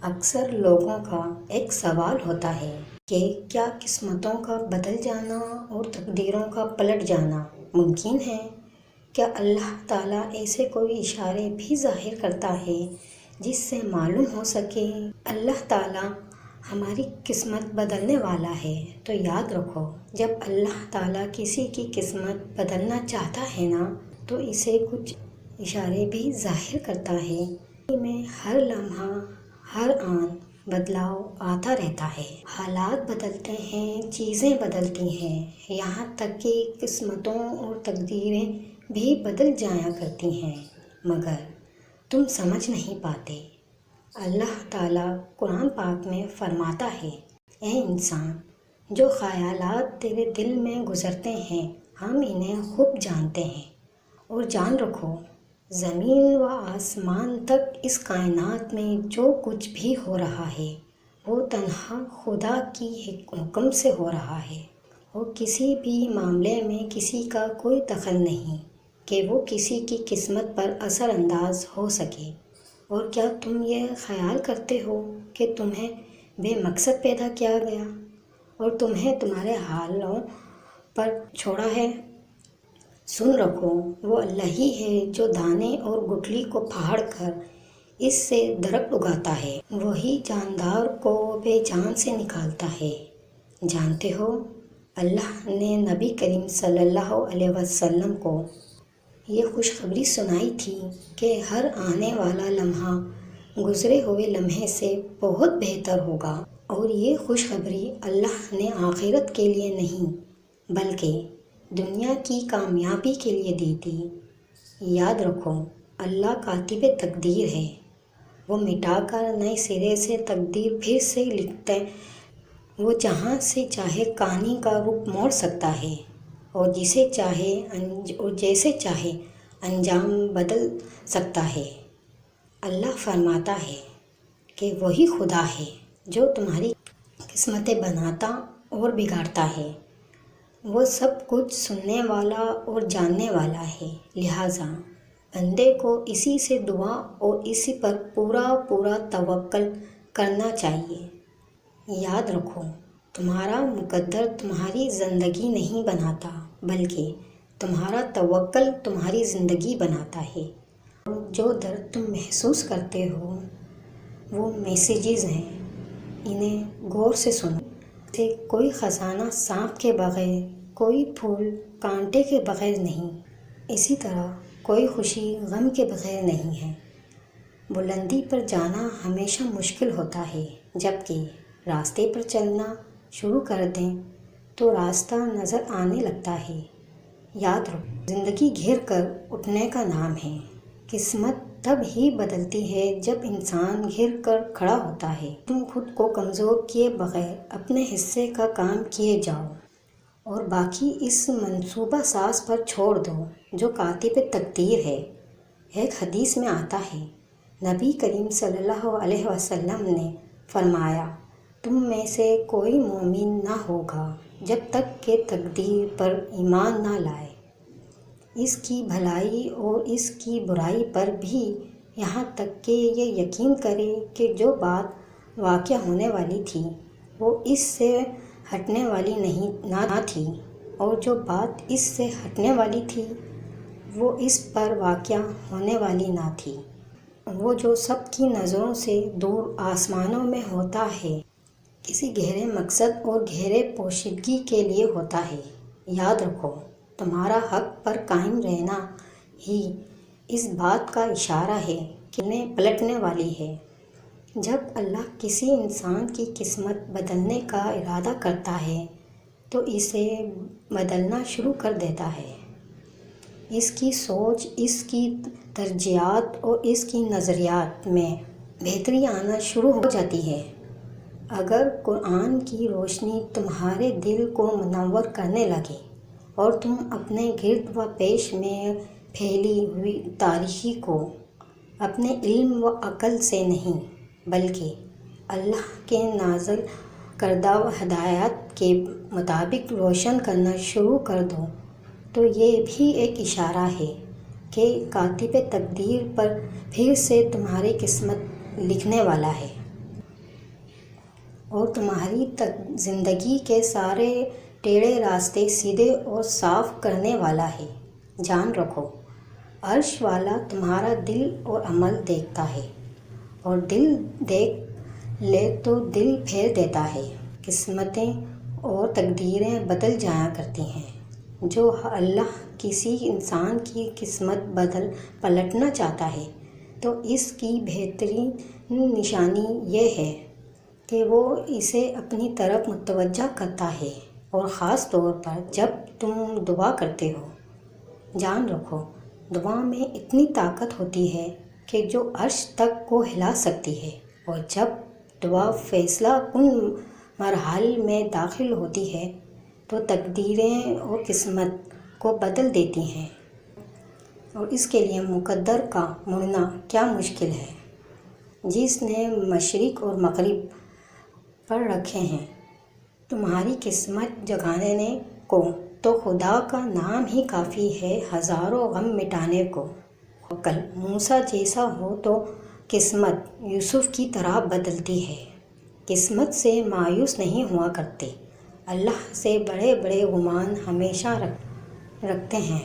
اکثر لوگوں کا ایک سوال ہوتا ہے کہ کیا قسمتوں کا بدل جانا اور تقدیروں کا پلٹ جانا ممکن ہے؟ کیا اللہ تعالیٰ ایسے کوئی اشارے بھی ظاہر کرتا ہے جس سے معلوم ہو سکے اللہ تعالیٰ ہماری قسمت بدلنے والا ہے؟ تو یاد رکھو، جب اللہ تعالیٰ کسی کی قسمت بدلنا چاہتا ہے نا تو اسے کچھ اشارے بھی ظاہر کرتا ہے۔ میں ہر لمحہ ہر آن بدلاؤ آتا رہتا ہے، حالات بدلتے ہیں، چیزیں بدلتی ہیں، یہاں تک کہ قسمتوں اور تقدیریں بھی بدل جایا کرتی ہیں، مگر تم سمجھ نہیں پاتے۔ اللہ تعالیٰ قرآن پاک میں فرماتا ہے، اے انسان، جو خیالات تیرے دل میں گزرتے ہیں ہم انہیں خوب جانتے ہیں، اور جان رکھو زمین و آسمان تک اس کائنات میں جو کچھ بھی ہو رہا ہے وہ تنہا خدا کی حکم سے ہو رہا ہے، اور کسی بھی معاملے میں کسی کا کوئی دخل نہیں کہ وہ کسی کی قسمت پر اثر انداز ہو سکے۔ اور کیا تم یہ خیال کرتے ہو کہ تمہیں بے مقصد پیدا کیا گیا اور تمہیں تمہارے حالوں پر چھوڑا ہے؟ سن رکھو، وہ اللہ ہی ہے جو دانے اور گٹھلی کو پھاڑ کر اس سے درخت اگاتا ہے، وہی جاندار کو بے جان سے نکالتا ہے۔ جانتے ہو، اللہ نے نبی کریم صلی اللہ علیہ وسلم کو یہ خوشخبری سنائی تھی کہ ہر آنے والا لمحہ گزرے ہوئے لمحے سے بہت بہتر ہوگا، اور یہ خوشخبری اللہ نے آخرت کے لیے نہیں بلکہ دنیا کی کامیابی کے لیے دی تھی۔ یاد رکھو، اللہ کاتب تقدیر ہے، وہ مٹا کر نئے سرے سے تقدیر پھر سے لکھتے، وہ جہاں سے چاہے کہانی کا رخ موڑ سکتا ہے اور جیسے چاہے انجام بدل سکتا ہے۔ اللہ فرماتا ہے کہ وہی خدا ہے جو تمہاری قسمتیں بناتا اور بگاڑتا ہے، وہ سب کچھ سننے والا اور جاننے والا ہے، لہٰذا بندے کو اسی سے دعا اور اسی پر پورا توکل کرنا چاہیے۔ یاد رکھو، تمہارا مقدر تمہاری زندگی نہیں بناتا بلکہ تمہارا توکل تمہاری زندگی بناتا ہے۔ جو درد تم محسوس کرتے ہو وہ میسیجز ہیں، انہیں غور سے سنو۔ کوئی خزانہ سانپ کے بغیر، کوئی پھول کانٹے کے بغیر نہیں، اسی طرح کوئی خوشی غم کے بغیر نہیں ہے۔ بلندی پر جانا ہمیشہ مشکل ہوتا ہے، جبکہ راستے پر چلنا شروع کر دیں تو راستہ نظر آنے لگتا ہے۔ یاد رکھو، زندگی گھر کر اٹھنے کا نام ہے۔ قسمت تب ہی بدلتی ہے جب انسان گھر کر کھڑا ہوتا ہے۔ تم خود کو کمزور کیے بغیر اپنے حصے کا کام کیے جاؤ اور باقی اس منصوبہ ساز پر چھوڑ دو جو کاتب تقدیر ہے۔ ایک حدیث میں آتا ہے، نبی کریم صلی اللہ علیہ وسلم نے فرمایا، تم میں سے کوئی مومن نہ ہوگا جب تک کہ تقدیر پر ایمان نہ لائے، اس کی بھلائی اور اس کی برائی پر بھی، یہاں تک کہ یہ یقین کرے کہ جو بات واقع ہونے والی تھی وہ اس سے ہٹنے والی نہ تھی، اور جو بات اس سے ہٹنے والی تھی وہ اس پر واقع ہونے والی نہ تھی۔ وہ جو سب کی نظروں سے دور آسمانوں میں ہوتا ہے، کسی گہرے مقصد اور گہرے پوشیدگی کے لیے ہوتا ہے۔ یاد رکھو، تمہارا حق پر قائم رہنا ہی اس بات کا اشارہ ہے کہ انہیں پلٹنے والی ہے۔ جب اللہ کسی انسان کی قسمت بدلنے کا ارادہ کرتا ہے تو اسے بدلنا شروع کر دیتا ہے۔ اس کی سوچ، اس کی ترجیحات اور اس کی نظریات میں بہتری آنا شروع ہو جاتی ہے۔ اگر قرآن کی روشنی تمہارے دل کو منور کرنے لگے اور تم اپنے گرد و پیش میں پھیلی ہوئی تاریکی کو اپنے علم و عقل سے نہیں بلکہ اللہ کے نازل کردہ ہدایات کے مطابق روشن کرنا شروع کر دو تو یہ بھی ایک اشارہ ہے کہ کاتب تقدیر پر پھر سے تمہاری قسمت لکھنے والا ہے۔ اور تمہاری زندگی کے سارے ٹیڑھے راستے سیدھے اور صاف کرنے والا ہے۔ جان رکھو، عرش والا تمہارا دل اور عمل دیکھتا ہے، اور دل دیکھ لے تو دل پھیر دیتا ہے۔ قسمتیں اور تقدیریں بدل جایا کرتی ہیں۔ جو اللہ کسی انسان کی قسمت پلٹنا چاہتا ہے تو اس کی بہترین نشانی یہ ہے کہ وہ اسے اپنی طرف متوجہ کرتا ہے، اور خاص طور پر جب تم دعا کرتے ہو۔ جان رکھو، دعا میں اتنی طاقت ہوتی ہے کہ جو عرش تک کو ہلا سکتی ہے، اور جب دعا فیصلہ کن مرحلے میں داخل ہوتی ہے تو تقدیریں اور قسمت کو بدل دیتی ہیں۔ اور اس کے لیے مقدر کا مڑنا کیا مشکل ہے۔ جس نے مشرق اور مغرب پر رکھے ہیں تمہاری قسمت جگانے کو، تو خدا کا نام ہی کافی ہے ہزاروں غم مٹانے کو۔ عقل موسیٰ جیسا ہو تو قسمت یوسف کی طرح بدلتی ہے۔ قسمت سے مایوس نہیں ہوا کرتے، اللہ سے بڑے بڑے گمان ہمیشہ رکھتے ہیں۔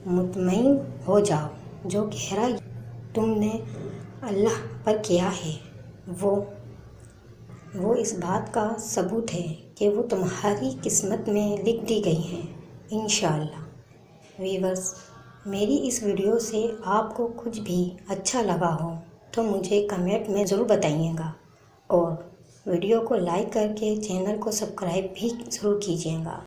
مطمئن ہو جاؤ، جو گہرا تم نے اللہ پر کیا ہے وہ اس بات کا ثبوت ہے کہ وہ تمہاری قسمت میں لکھ دی گئی ہیں، انشاءاللہ۔ ویورز، میری اس ویڈیو سے آپ کو کچھ بھی اچھا لگا ہو تو مجھے کمنٹ میں ضرور بتائیے گا، اور ویڈیو کو لائک کر کے چینل کو سبسکرائب بھی ضرور کیجیے گا۔